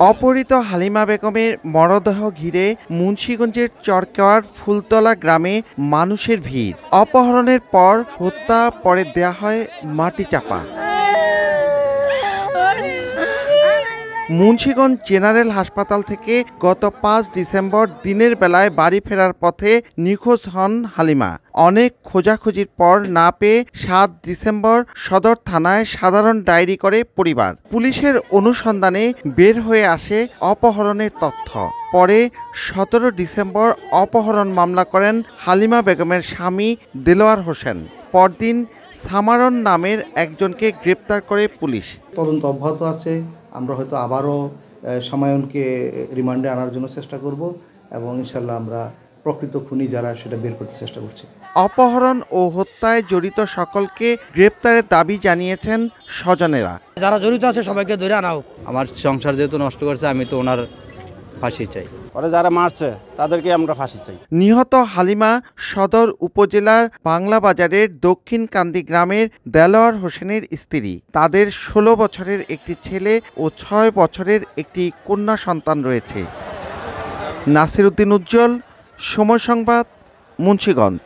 অপহৃত হালিমা বেগমের মরদেহ ঘিরে মুন্সিগঞ্জের চরকেওয়ার ফুলতলা গ্রামে মানুষের ভিড়। অপহরণের পর হত্যা, পরে দেয়া হয় মাটি চাপা। মুন্সিগঞ্জ জেনারেল হাসপাতাল থেকে গত ৫ ডিসেম্বর দিনের বেলায় বাড়ি ফেরার পথে নিখোঁজ হন হালিমা। অনেক খোঁজাখুঁজির পর না পেয়ে ৭ ডিসেম্বর সদর থানায় সাধারণ ডায়েরি করে পরিবার। পুলিশের অনুসন্ধানে বের হয়ে আসে অপহরণের তথ্য। পরে ১৭ ডিসেম্বর অপহরণ মামলা করেন হালিমা বেগমের স্বামী দেলোয়ার হোসেন। পরদিন সামারন নামের একজনকে গ্রেপ্তার করে পুলিশ। তদন্ত অব্যাহত আছে। আমরা হয়তো আবারও সামায়নকে রিমান্ডে আনার জন্য চেষ্টা করব এবং ইনশাল্লাহ আমরা প্রকৃত খুনি যারা সেটা বের করতে চেষ্টা করছি। অপহরণ ও হত্যায় জড়িত সকলকে গ্রেপ্তারের দাবি জানিয়েছেন স্বজনেরা। যারা জড়িত আছে সবাইকে ধরে আনা হোক। আমার সংসার যেহেতু নষ্ট করছে, আমি তো ওনার ফাঁসি চাই। ওরা যারা মারছে তাদেরকে আমরা ফাঁসি চাই। নিহত হালিমা সদর উপজেলার বাংলা বাজারের দক্ষিণ কান্দি গ্রামের দেলোয়ার হোসেনের স্ত্রী। তাদের ১৬ বছরের একটি ছেলে ও ৬ বছরের একটি কন্যা সন্তান রয়েছে। নাসির উদ্দিন উজ্জ্বল, সময় সংবাদ, মুন্সিগঞ্জ।